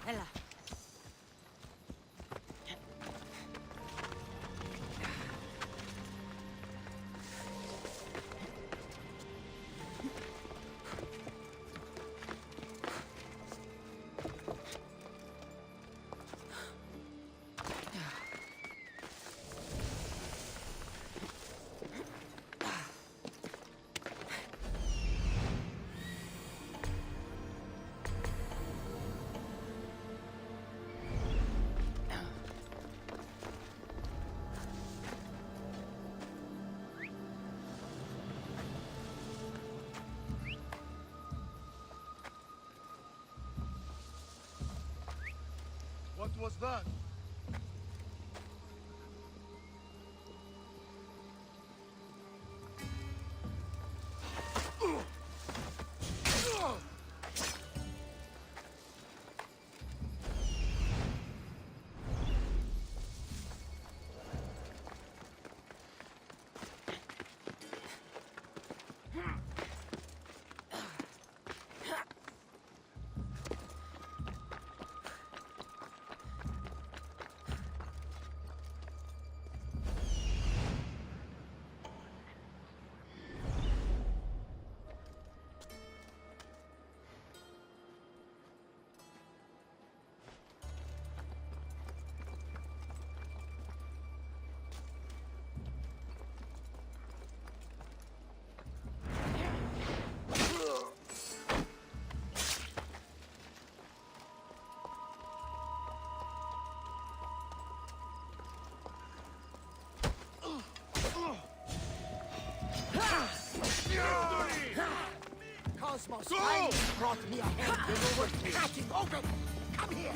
Ella. What was that? Kosmos finally brought me a hand we were cracking open! Come here!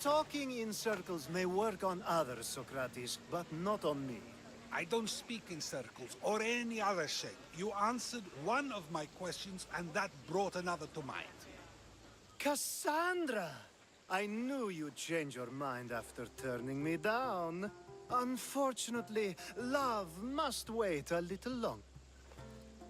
Talking in circles may work on others, Socrates, but not on me. I don't speak in circles or any other shape. You answered one of my questions, and that brought another to mind. Kassandra! I knew you'd change your mind after turning me down. Unfortunately, love must wait a little long.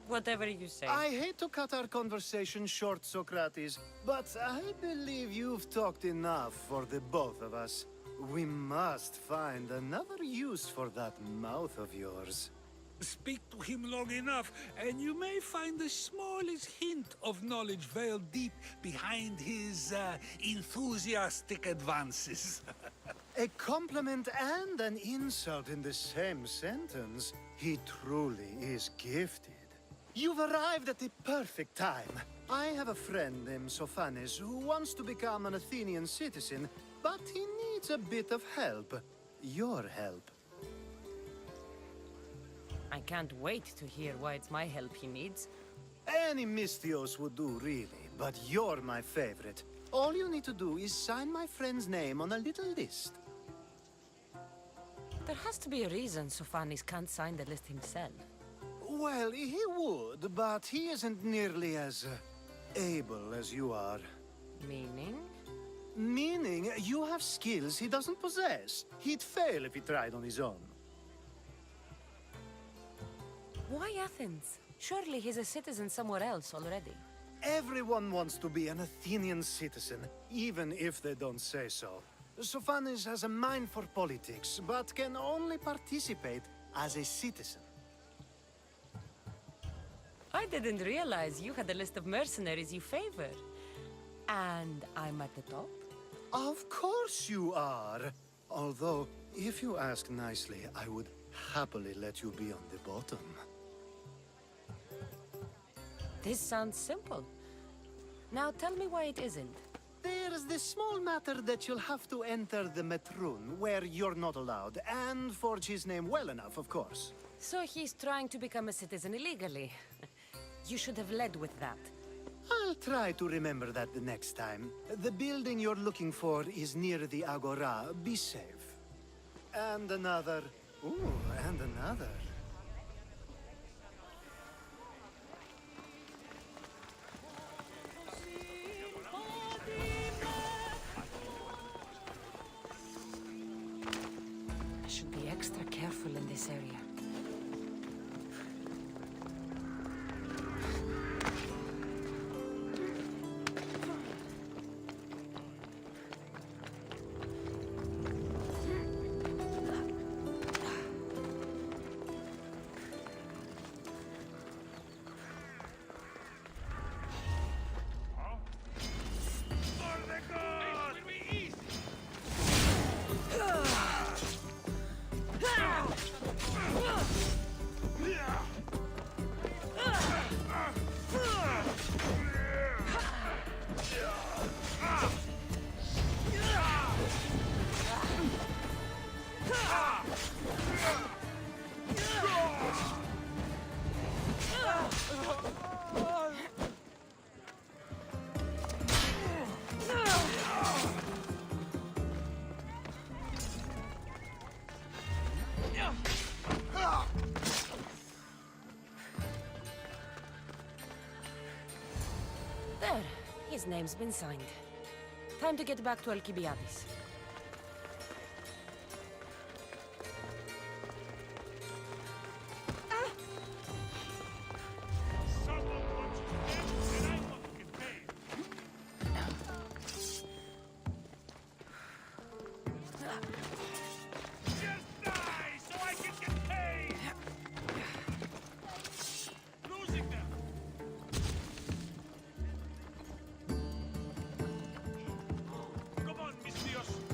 Whatever you say. I hate to cut our conversation short, Socrates, but I believe you've talked enough for the both of us. We must find another use for that mouth of yours. Speak to him long enough, and you may find the smallest hint of knowledge veiled deep behind his enthusiastic advances. A compliment and an insult in the same sentence. He truly is gifted. You've arrived at the perfect time. I have a friend named Sophanes who wants to become an Athenian citizen, but he needs a bit of help. Your help. I can't wait to hear why it's my help he needs. Any Mystios would do, really, but you're my favorite. All you need to do is sign my friend's name on a little list. There has to be a reason Sophanes can't sign the list himself. Well, he would, but he isn't nearly as able as you are. Meaning? Meaning, you have skills he doesn't possess. He'd fail if he tried on his own. Why Athens? Surely he's a citizen somewhere else already. Everyone wants to be an Athenian citizen, even if they don't say so. Sophanes has a mind for politics, but can only participate as a citizen. I didn't realize you had a list of mercenaries you favor. And I'm at the top? Of course you are. Although, if you ask nicely, I would happily let you be on the bottom. This sounds simple. Now tell me why it isn't. There's the small matter that you'll have to enter the Metroon, where you're not allowed, and forge his name well enough, of course. So he's trying to become a citizen illegally. You should have led with that. I'll try to remember that the next time. The building you're looking for is near the Agora. Be safe. And another. Ooh, and another. I should be extra careful in this area. There. His name's been signed. Time to get back to Alcibiades. Come on, Mystios.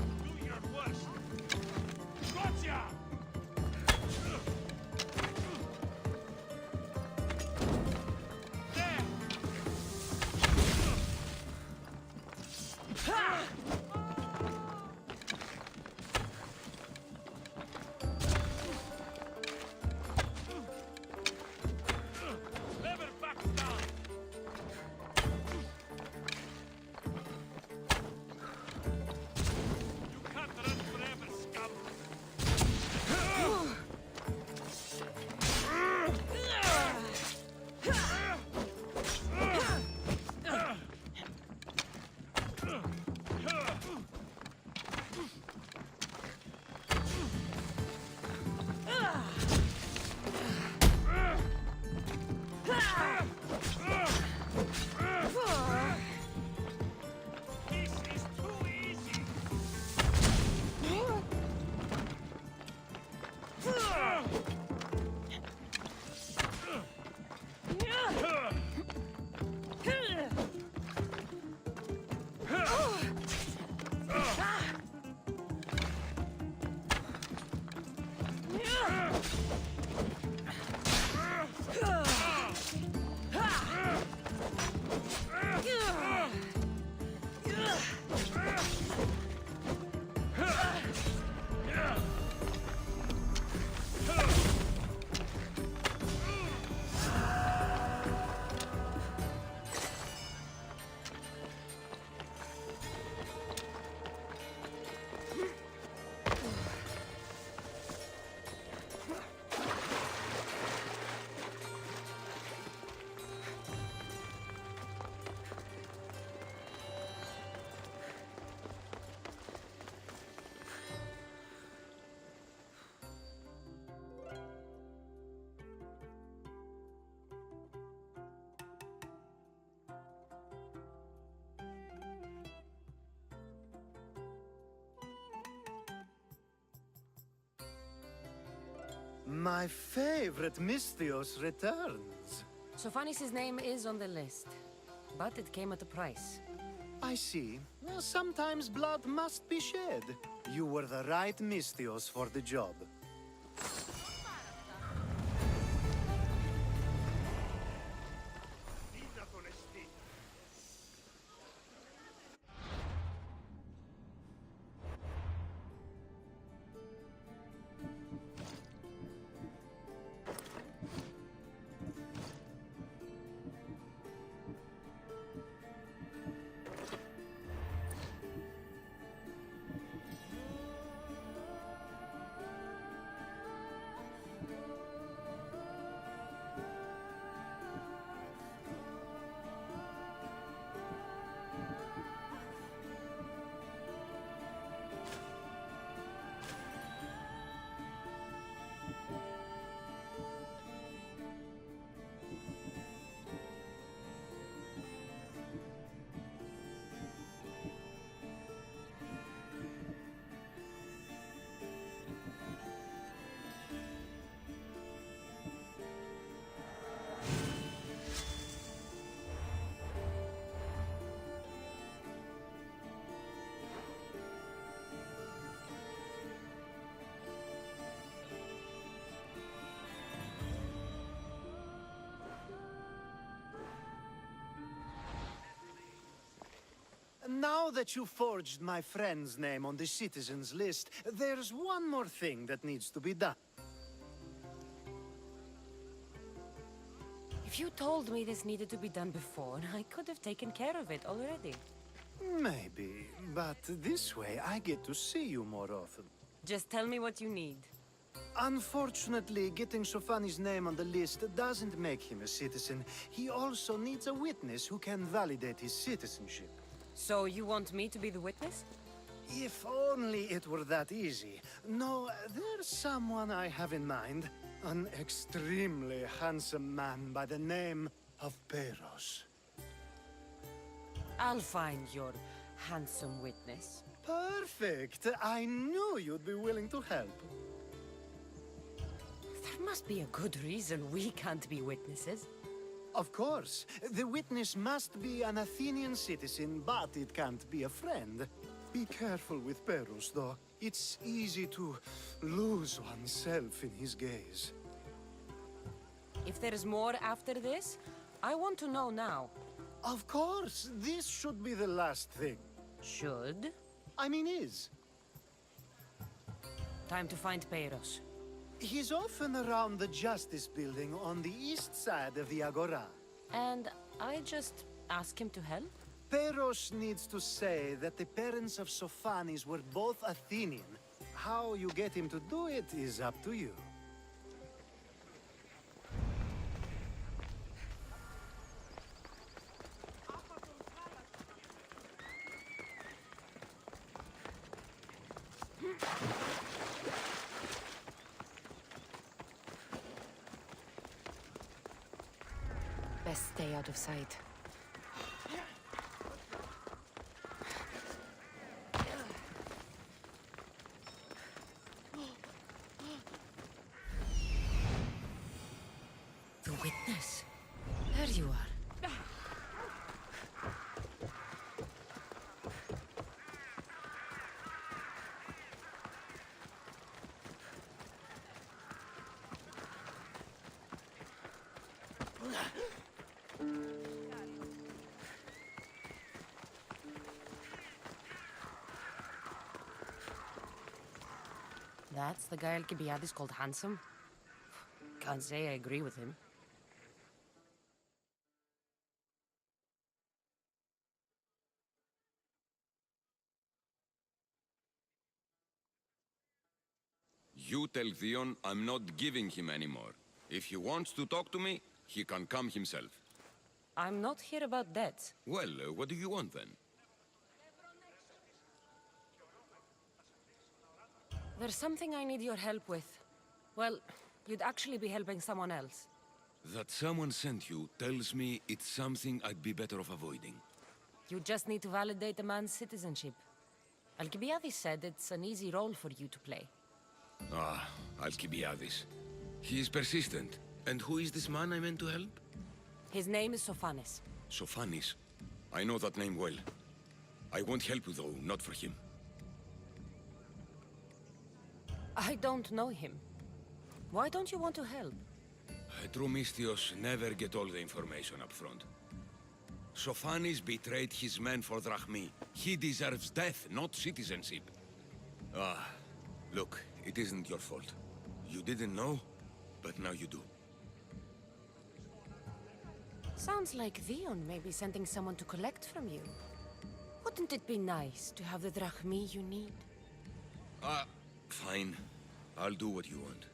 This is too easy. My favorite Misthios returns. Sophanis' name is on the list, but it came at a price. I see. Well, sometimes blood must be shed. You were the right Misthios for the job. Now that you forged my friend's name on the citizens list, there's one more thing that needs to be done. If you told me this needed to be done before, I could have taken care of it already. Maybe, but this way I get to see you more often. Just tell me what you need. Unfortunately, getting Sophanis' name on the list doesn't make him a citizen. He also needs a witness who can validate his citizenship. So you want me to be the witness? If only it were that easy. No, there's someone I have in mind. An extremely handsome man by the name of Peros. I'll find your handsome witness. Perfect! I knew you'd be willing to help. There must be a good reason we can't be witnesses. Of course. The witness must be an Athenian citizen, but it can't be a friend. Be careful with Peros, though. It's easy to lose oneself in his gaze. If there's more after this, I want to know now. Of course! This should be the last thing. Should? I mean, is. Time to find Peros. He's often around the Justice Building on the east side of the Agora. And I just ask him to help? Peros needs to say that the parents of Sophanis were both Athenian. How you get him to do it is up to you. Best stay out of sight. The witness. There you are. That's the guy Alcibiades called handsome? Can't say I agree with him. You tell Theon I'm not giving him anymore. If he wants to talk to me, he can come himself. I'm not here about debts. Well, what do you want then? There's something I need your help with. Well, you'd actually be helping someone else. That someone sent you tells me it's something I'd be better off avoiding. You just need to validate a man's citizenship. Alcibiades said it's an easy role for you to play. Ah, Alcibiades. He is persistent. And who is this man I meant to help? His name is Sophanes. Sophanis. I know that name well. I won't help you though, not for him. I don't know him. Why don't you want to help? True Mystios never get all the information up front. Sophanis betrayed his men for Drachmi. He deserves death, not citizenship. Ah, look, it isn't your fault. You didn't know, but now you do. Sounds like Theon may be sending someone to collect from you. Wouldn't it be nice to have the drachmi you need? Fine. I'll do what you want.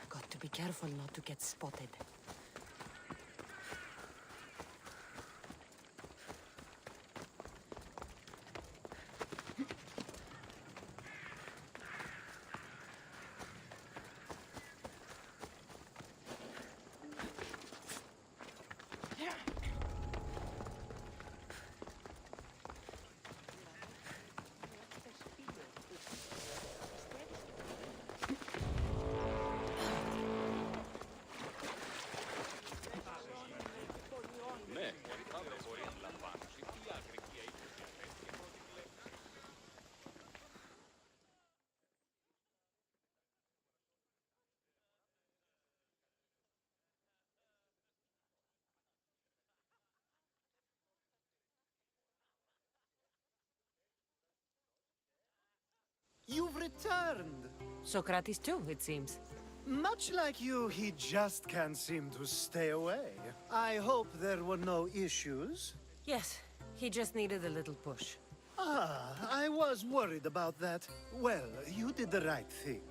Got to be careful not to get spotted. You've returned! Socrates too, it seems. Much like you, he just can't seem to stay away. I hope there were no issues. Yes, he just needed a little push. Ah, I was worried about that. Well, you did the right thing.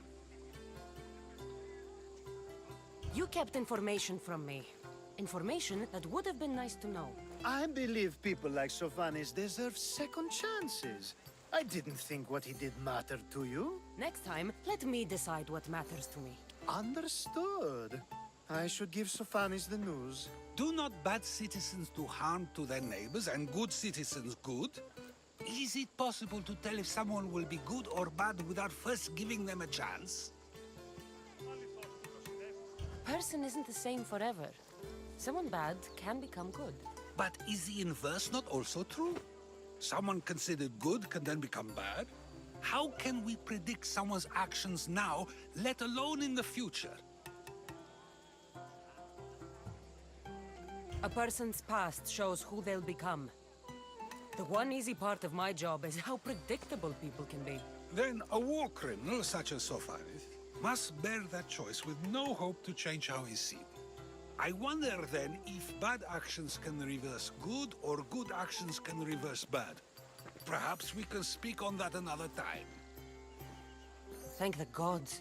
You kept information from me. Information that would have been nice to know. I believe people like Sophanis deserve second chances. I didn't think what he did mattered to you. Next time, let me decide what matters to me. Understood. I should give Sophanis the news. Do not bad citizens do harm to their neighbors and good citizens good? Is it possible to tell if someone will be good or bad without first giving them a chance? Person isn't the same forever. Someone bad can become good. But is the inverse not also true? Someone considered good can then become bad? How can we predict someone's actions now, let alone in the future? A person's past shows who they'll become. The one easy part of my job is how predictable people can be. Then a war criminal such as Sophanis must bear that choice with no hope to change how he's seen. I wonder then if bad actions can reverse good or good actions can reverse bad. Perhaps we can speak on that another time. Thank the gods.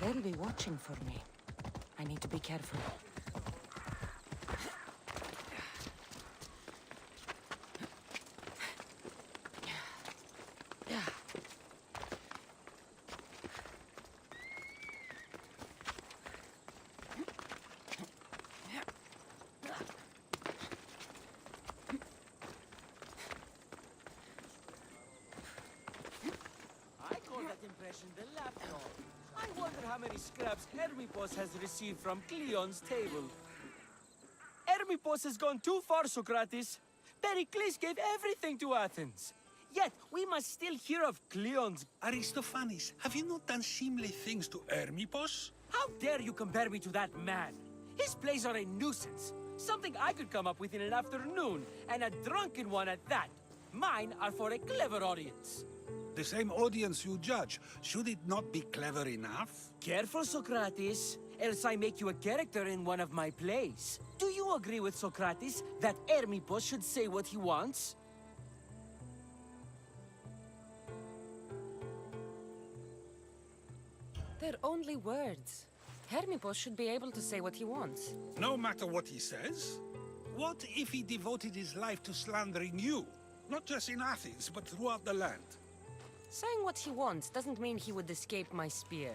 They'll be watching for me. I need to be careful. The laptop. I wonder how many scraps Hermipos has received from Cleon's table. Hermipos has gone too far, Socrates. Pericles gave everything to Athens. Yet, we must still hear of Cleon's... Aristophanes, have you not done seemly things to Hermipos? How dare you compare me to that man? His plays are a nuisance. Something I could come up with in an afternoon, and a drunken one at that. Mine are for a clever audience. The same audience you judge, should it not be clever enough? Careful, Socrates, else I make you a character in one of my plays. Do you agree with Socrates that Hermipos should say what he wants? They're only words. Hermipos should be able to say what he wants. No matter what he says. What if he devoted his life to slandering you? Not just in Athens, but throughout the land. Saying what he wants doesn't mean he would escape my spear.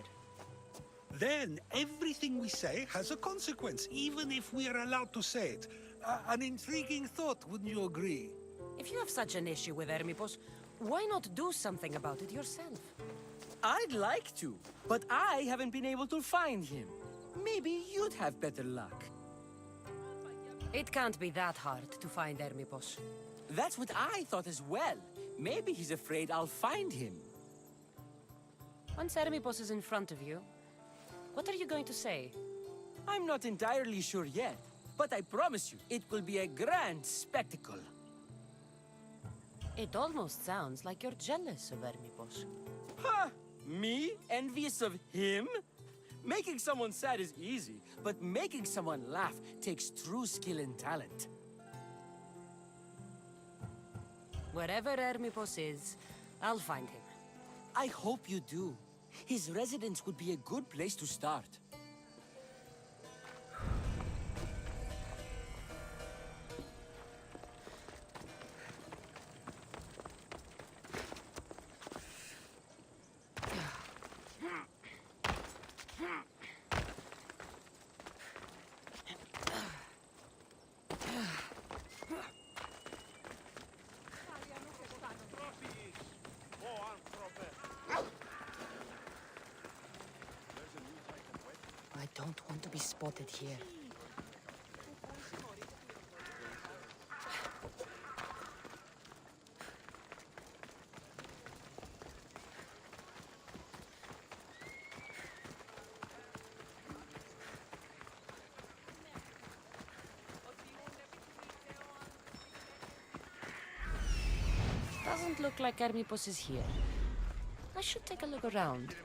Then everything we say has a consequence, even if we are allowed to say it. An intriguing thought, wouldn't you agree? If you have such an issue with Hermipos, why not do something about it yourself? I'd like to, but I haven't been able to find him. Maybe you'd have better luck. It can't be that hard to find Hermipos. That's what I thought as well. Maybe he's afraid I'll find him. Once Hermipos is in front of you, what are you going to say? I'm not entirely sure yet, but I promise you, it will be a grand spectacle. It almost sounds like you're jealous of Hermipos. Huh? Me? Envious of him? Making someone sad is easy, but making someone laugh takes true skill and talent. Wherever Hermipos is, I'll find him. I hope you do. His residence would be a good place to start. I don't want to be spotted here. Doesn't look like Hermipos is here. I should take a look around.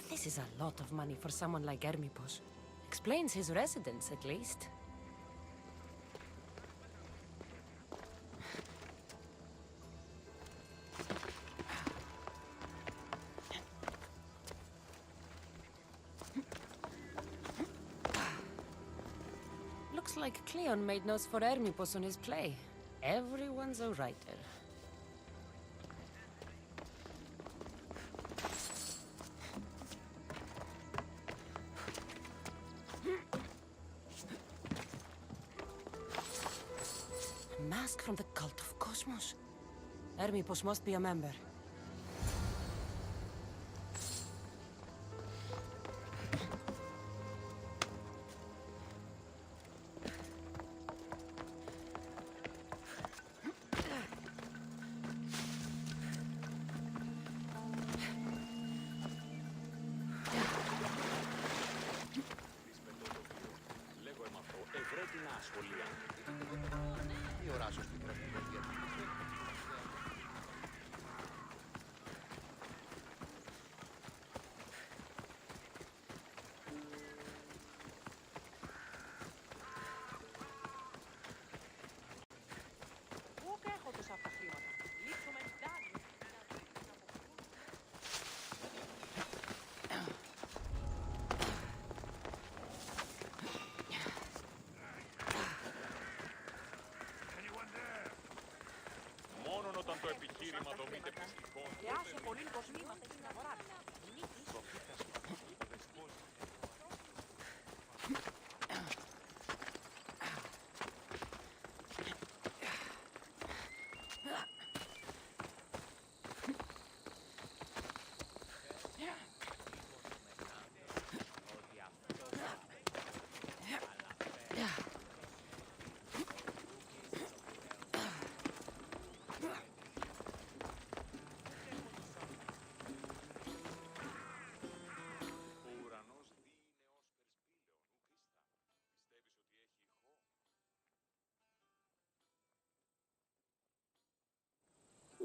This is a lot of money for someone like Hermipos. Explains his residence, at least. Looks Looks like Cleon made notes for Hermipos on his play. Everyone's a writer. A mask from the Cult of Kosmos. Hermipos must be a member. Όταν το επιχείρημα δομείται πιστικών... Και άσε πολύ κοσμήματα στην αγορά.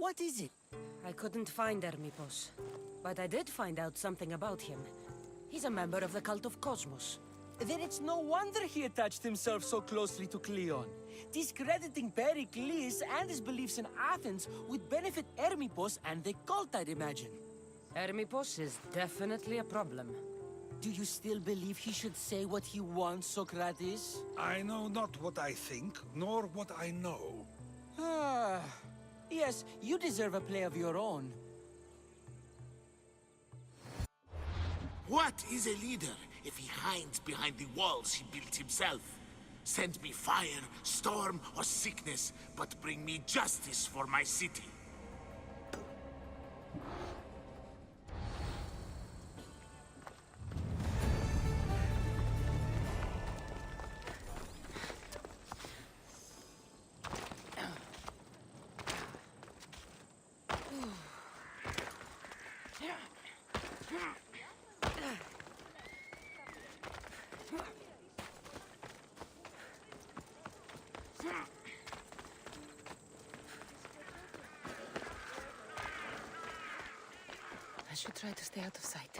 What is it? I couldn't find Hermipos, but I did find out something about him. He's a member of the Cult of Kosmos. Then it's no wonder he attached himself so closely to Cleon. Discrediting Pericles and his beliefs in Athens would benefit Hermipos and the cult, I'd imagine. Hermipos is definitely a problem. Do you still believe he should say what he wants, Socrates? I know not what I think, nor what I know. Ah, yes, you deserve a play of your own. What is a leader if he hides behind the walls he built himself? Send me fire, storm, or sickness, but bring me justice for my city. I should try to stay out of sight.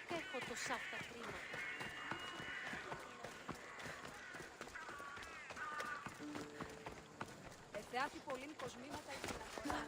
Πού έχω τόσα αυτά χρήματα. Εθεάθη πολλήν κοσμήματα εις την αγορά.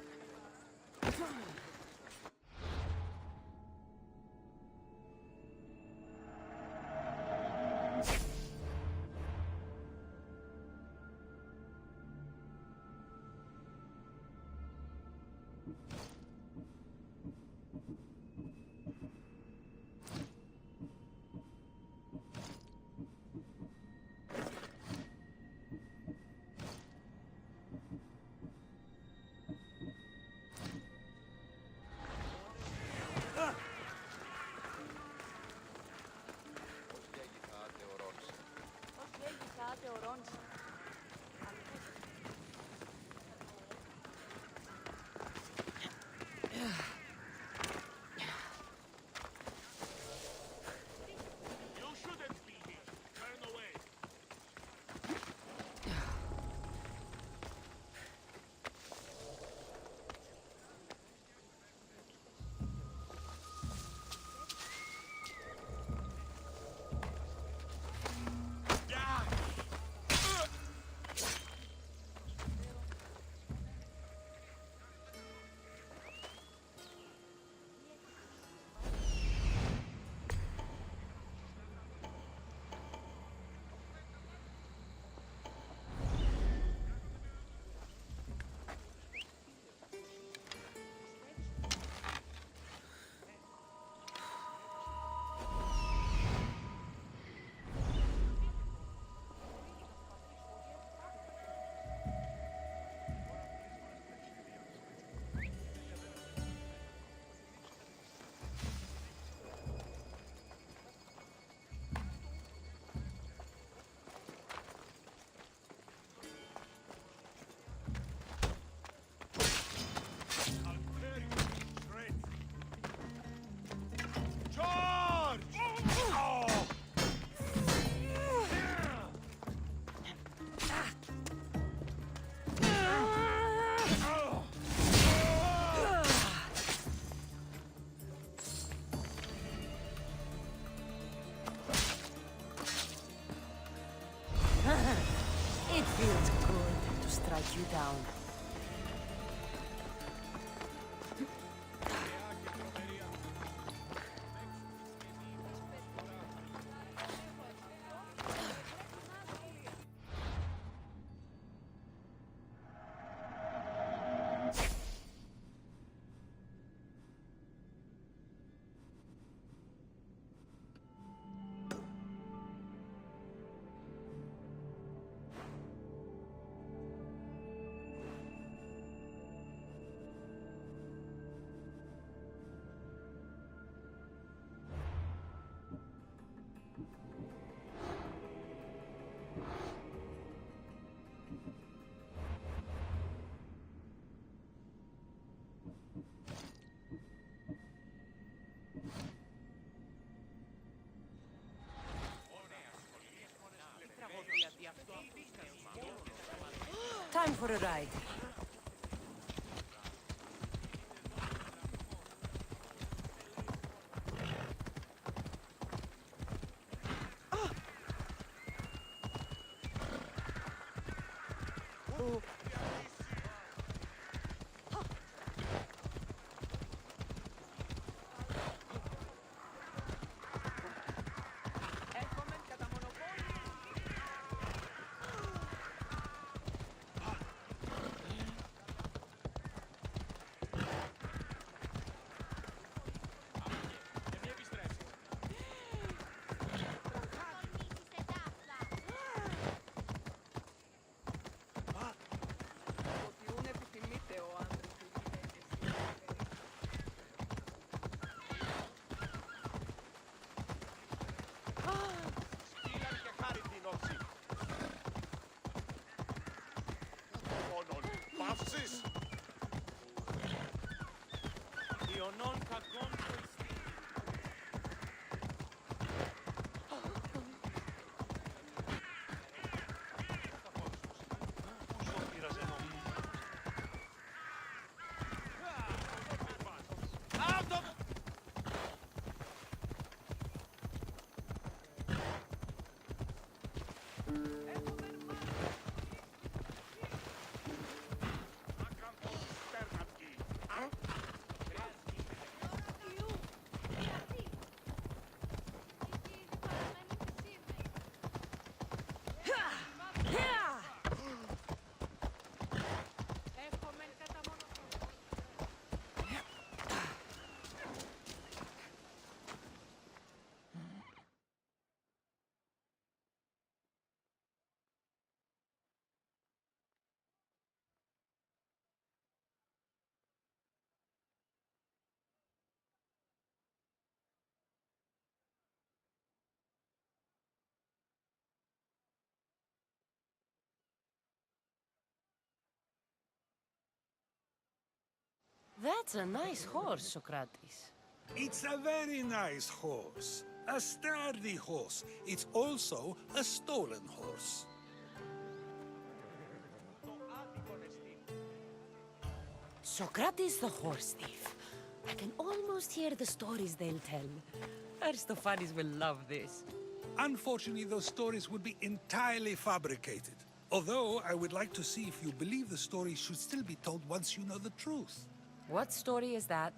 you down. Time for a ride. That's a nice horse, Socrates. It's a very nice horse. A sturdy horse. It's also a stolen horse. Socrates the horse thief. I can almost hear the stories they'll tell. Aristophanes will love this. Unfortunately, those stories would be entirely fabricated. Although, I would like to see if you believe the stories should still be told once you know the truth. What story is that?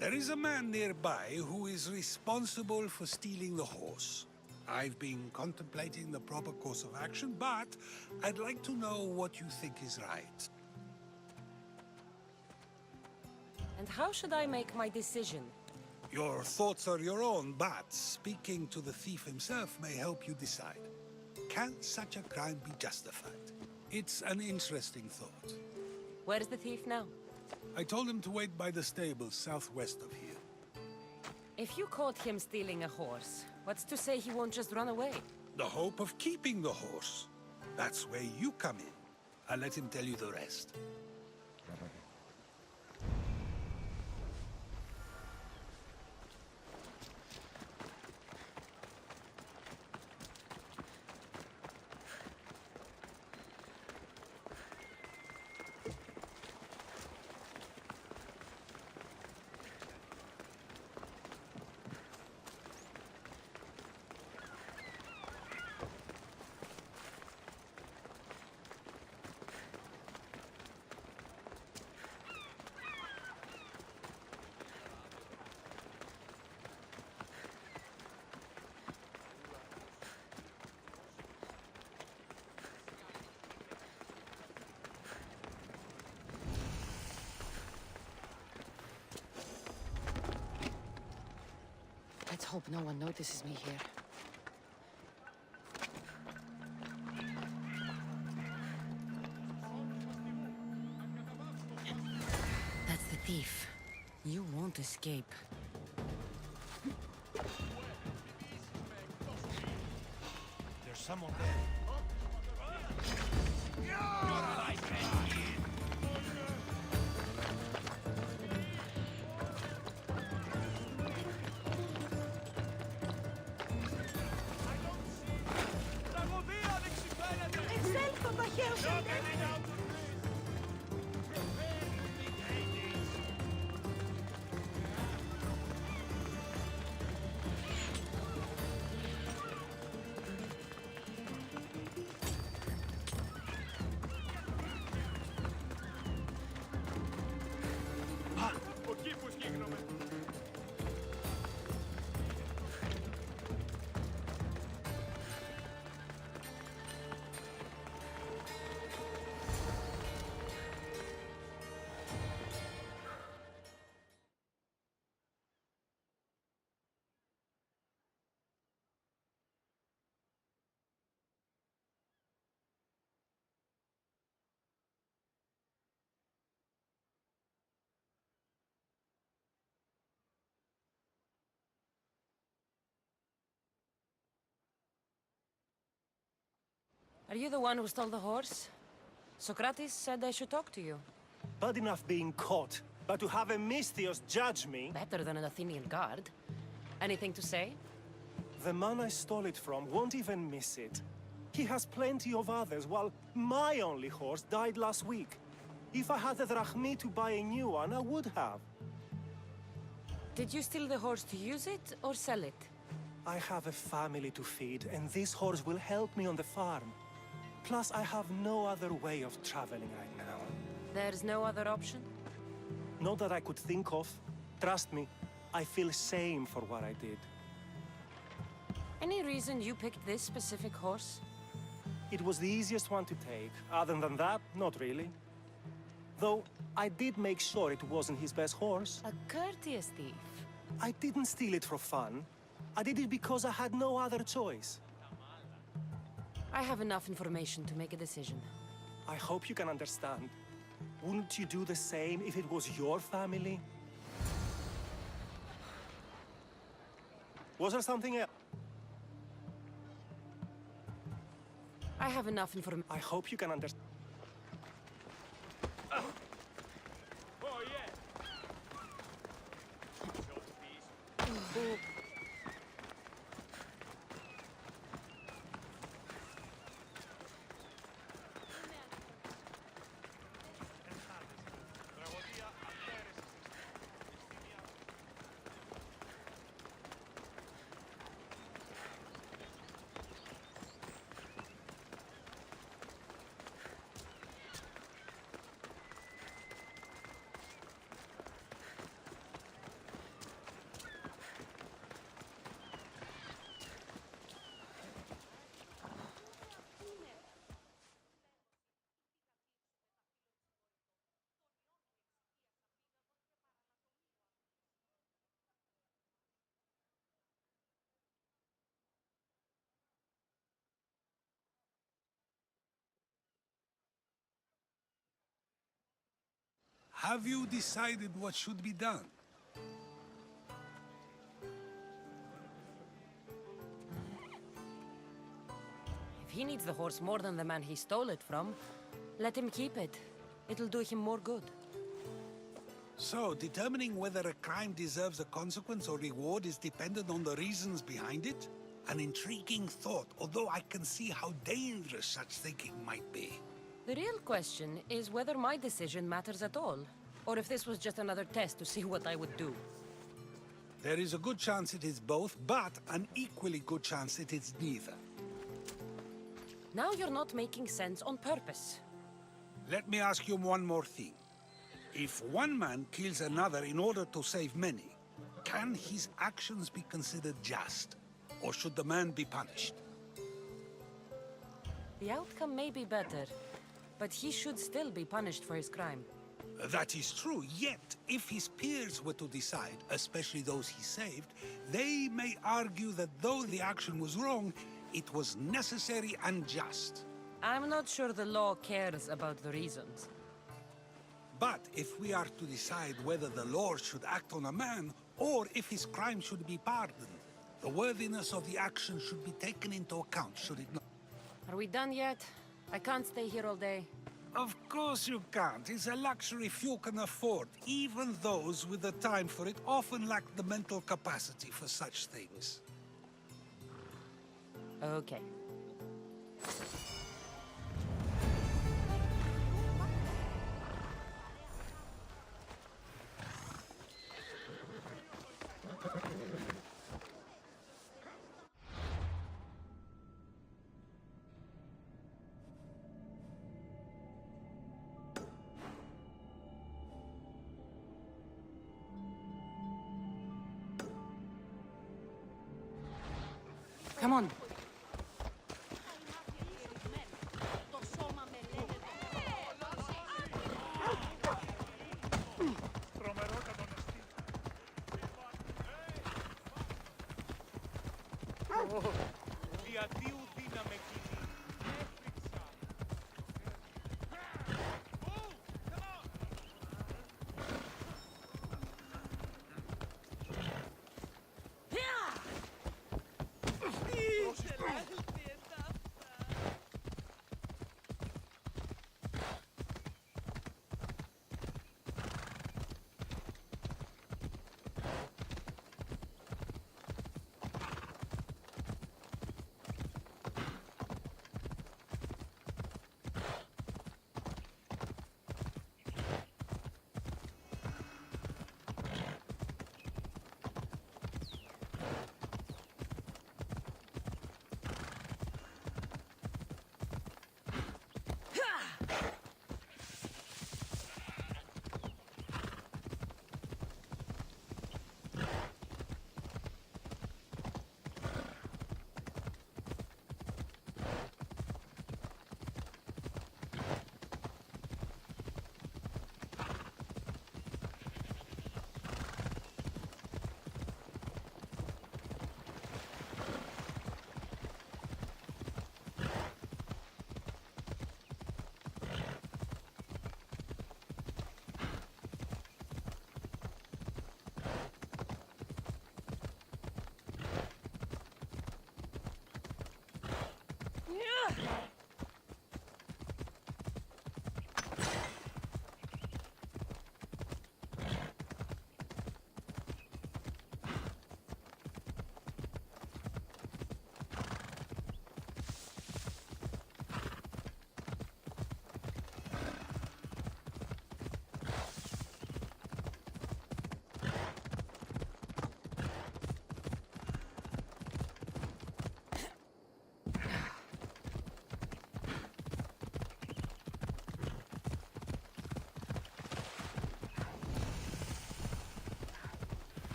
There is a man nearby who is responsible for stealing the horse. I've been contemplating the proper course of action, but I'd like to know what you think is right. And how should I make my decision? Your thoughts are your own, but speaking to the thief himself may help you decide. Can such a crime be justified? It's an interesting thought. Where's the thief now? I told him to wait by the stables southwest of here. If you caught him stealing a horse, what's to say he won't just run away? The hope of keeping the horse. That's where you come in. I'll let him tell you the rest. hope no one notices me here. That's the thief. You won't escape. There's someone there. Are you the one who stole the horse? Socrates said I should talk to you. Bad enough being caught, but to have a Misthios judge me... Better than an Athenian guard. Anything to say? The man I stole it from won't even miss it. He has plenty of others, while my only horse died last week. If I had the drachmi to buy a new one, I would have. Did you steal the horse to use it, or sell it? I have a family to feed, and this horse will help me on the farm. Plus, I have no other way of traveling right now. There's no other option? Not that I could think of. Trust me, I feel shame for what I did. Any reason you picked this specific horse? It was the easiest one to take. Other than that, not really. Though, I did make sure it wasn't his best horse. A courteous thief. I didn't steal it for fun. I did it because I had no other choice. I have enough information to make a decision. I hope you can understand. Wouldn't you do the same if it was your family? Was there something else? I have enough information. I hope you can understand. Oh, yeah. Have you decided what should be done? If he needs the horse more than the man he stole it from, let him keep it. It'll do him more good. So, determining whether a crime deserves a consequence or reward is dependent on the reasons behind it? An intriguing thought, although I can see how dangerous such thinking might be. The real question is whether my decision matters at all, or if this was just another test to see what I would do. There is a good chance it is both, but an equally good chance it is neither. Now you're not making sense on purpose. Let me ask you one more thing. If one man kills another in order to save many, can his actions be considered just? Or should the man be punished? The outcome may be better, but he should still be punished for his crime. That is true, yet if his peers were to decide, especially those he saved, they may argue that though the action was wrong, it was necessary and just. I'm not sure the law cares about the reasons. But if we are to decide whether the Lord should act on a man, or if his crime should be pardoned, the worthiness of the action should be taken into account, should it not? Are we done yet? I can't stay here all day. Of course you can't. It's a luxury few can afford. Even those with the time for it often lack the mental capacity for such things. Okay. Come on. Διατίου δύναμε κοινή.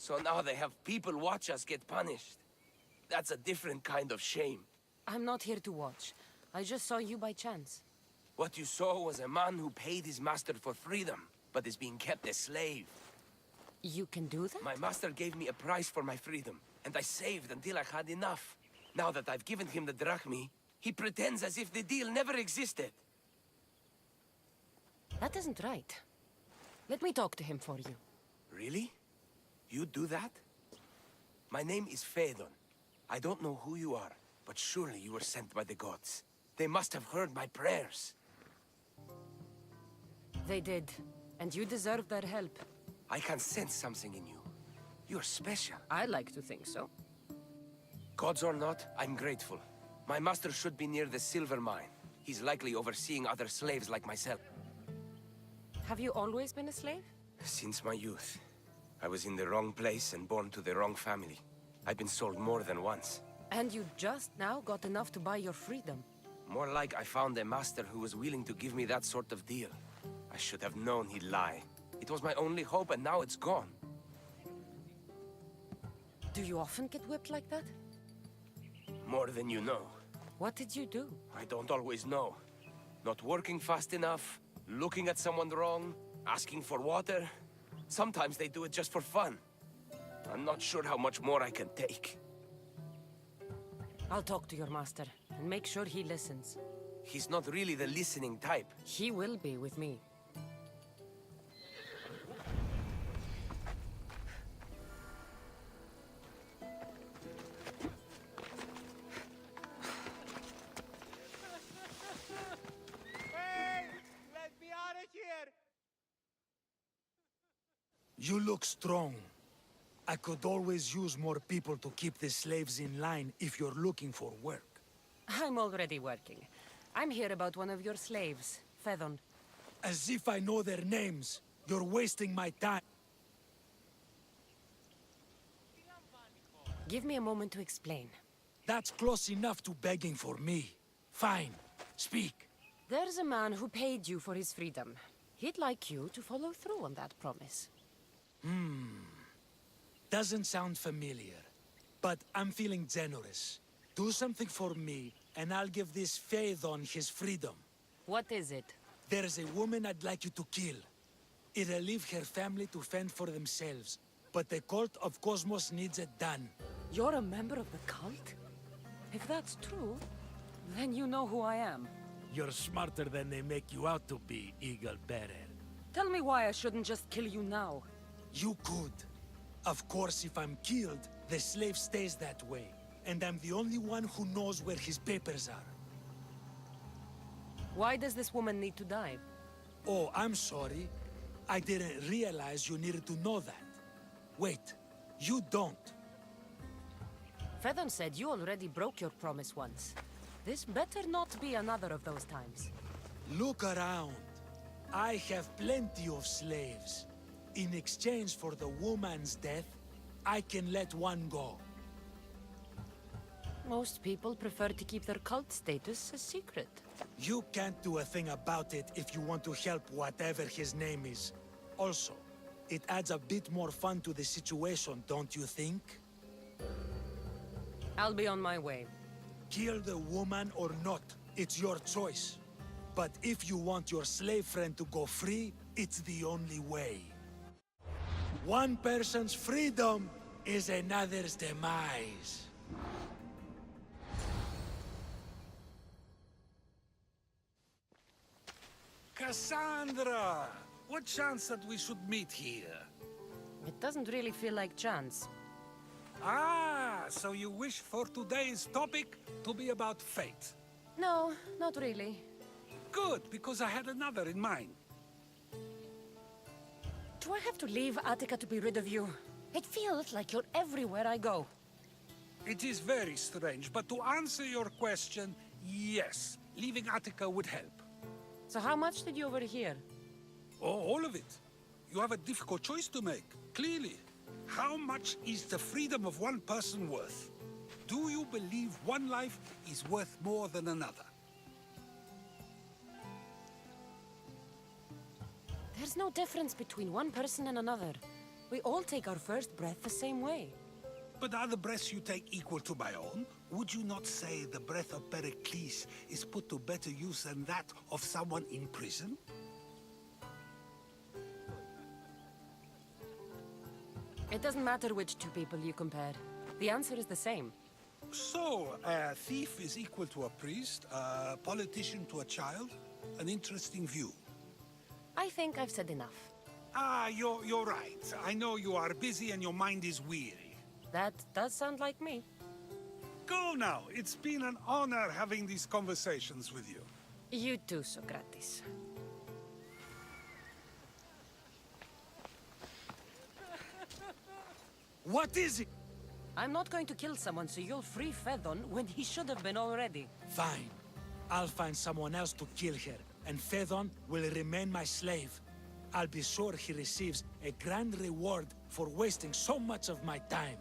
So now they have people watch us get punished. That's a different kind of shame. I'm not here to watch. I just saw you by chance. What you saw was a man who paid his master for freedom, but is being kept a slave. You can do that? My master gave me a price for my freedom, and I saved until I had enough. Now that I've given him the drachmi, he pretends as if the deal never existed. That isn't right. Let me talk to him for you. Really? You do that? My name is Phaedon. I don't know who you are, but surely you were sent by the gods. They must have heard my prayers. They did, and you deserve their help. I can sense something in you. You're special. I like to think so. Gods or not, I'm grateful. My master should be near the silver mine. He's likely overseeing other slaves like myself. Have you always been a slave? Since my youth. I was in the wrong place and born to the wrong family. I've been sold more than once. And you just now got enough to buy your freedom. More like I found a master who was willing to give me that sort of deal. I should have known he'd lie. It was my only hope, and now it's gone. Do you often get whipped like that? More than you know. What did you do? I don't always know. Not working fast enough, looking at someone wrong, asking for water. Sometimes they do it just for fun. I'm not sure how much more I can take. I'll talk to your master, and make sure he listens. He's not really the listening type. He will be with me. Hey! Let me out of here! You look strong. I could always use more people to keep the slaves in line if you're looking for work. I'm already working. I'm here about one of your slaves, Fedon. As if I know their names. You're wasting my time. Give me a moment to explain. That's close enough to begging for me. Fine. Speak. There's a man who paid you for his freedom. He'd like you to follow through on that promise. Doesn't sound familiar. But I'm feeling generous. Do something for me, and I'll give this Phaedon his freedom. What is it? There's a woman I'd like you to kill. It'll leave her family to fend for themselves. But the Cult of Kosmos needs it done. You're a member of the cult? If that's true, then you know who I am. You're smarter than they make you out to be, Eagle Bearer. Tell me why I shouldn't just kill you now. You could. Of course, if I'm killed, the slave stays that way. And I'm the only one who knows where his papers are. Why does this woman need to die? Oh, I'm sorry. I didn't realize you needed to know that. Wait, you don't. Fedon said you already broke your promise once. This better not be another of those times. Look around. I have plenty of slaves. In exchange for the woman's death, I can let one go. Most people prefer to keep their cult status a secret. You can't do a thing about it if you want to help whatever his name is. Also, it adds a bit more fun to the situation, don't you think? I'll be on my way. Kill the woman or not, it's your choice. But if you want your slave friend to go free, it's the only way. One person's freedom is another's demise. Kassandra! What chance that we should meet here? It doesn't really feel like chance. Ah, so you wish for today's topic to be about fate? No, not really. Good, because I had another in mind. Do I have to leave Attica to be rid of you? It feels like you're everywhere I go. It is very strange, but to answer your question, yes, leaving Attica would help. So how much did you overhear? Oh, all of it. You have a difficult choice to make, clearly. How much is the freedom of one person worth? Do you believe one life is worth more than another? There's no difference between one person and another. We all take our first breath the same way. But are the breaths you take equal to my own? Would you not say the breath of Pericles is put to better use than that of someone in prison? It doesn't matter which two people you compare. The answer is the same. So, a thief is equal to a priest, a politician to a child? An interesting view. I think I've said enough. Ah, you're right. I know you are busy and your mind is weary. That does sound like me. Go now. It's been an honor having these conversations with you. You too, Socrates. What is it? I'm not going to kill someone so you'll free Fedon when he should have been already. Fine. I'll find someone else to kill her, and Phedon will remain my slave. I'll be sure he receives a grand reward for wasting so much of my time.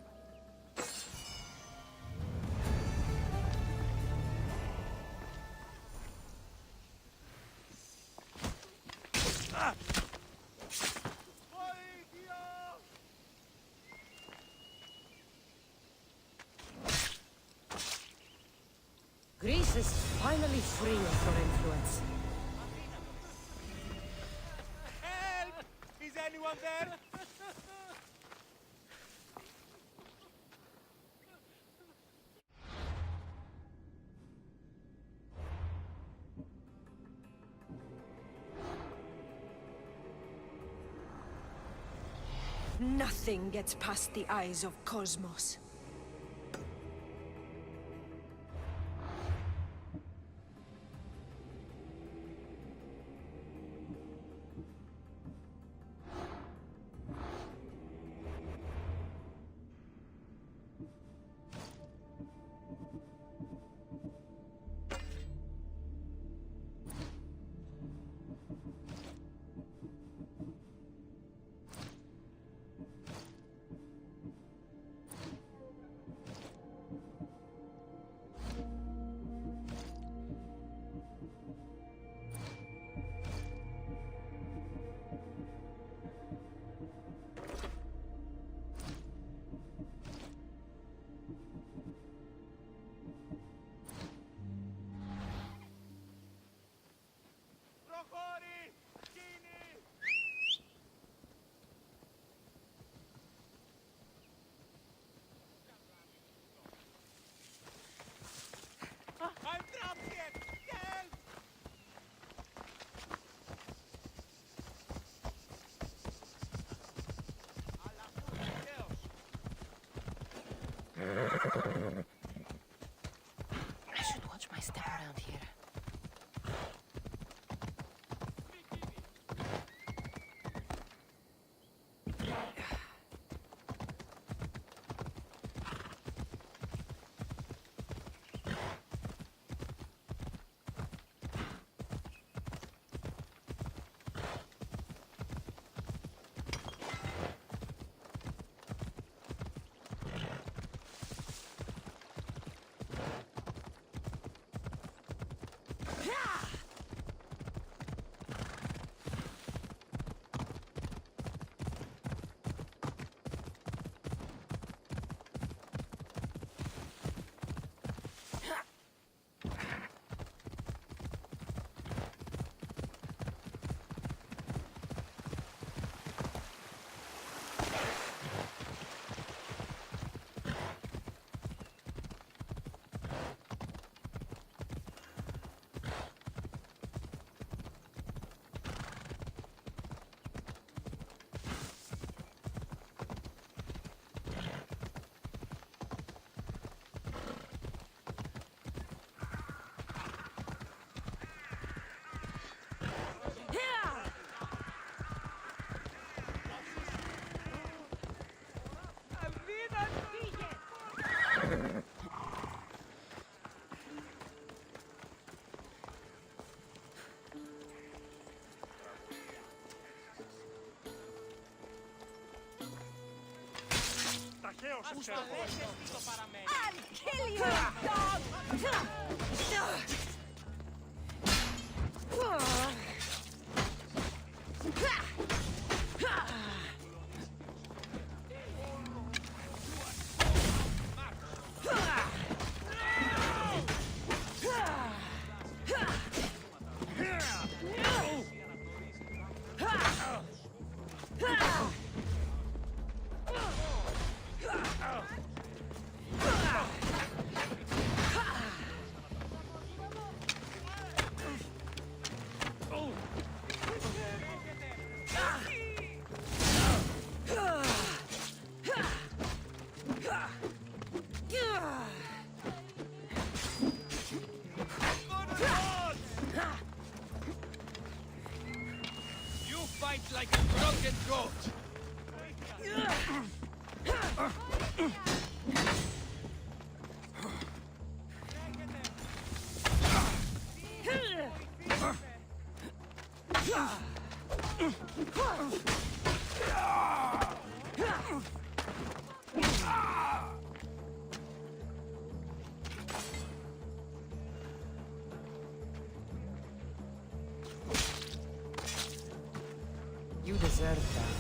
Greece is finally free of your influence. Help! Is anyone there? Nothing gets past the eyes of Kosmos. I'm trapped here! Help! I should watch my step around here. I'll kill you, dog! deserter.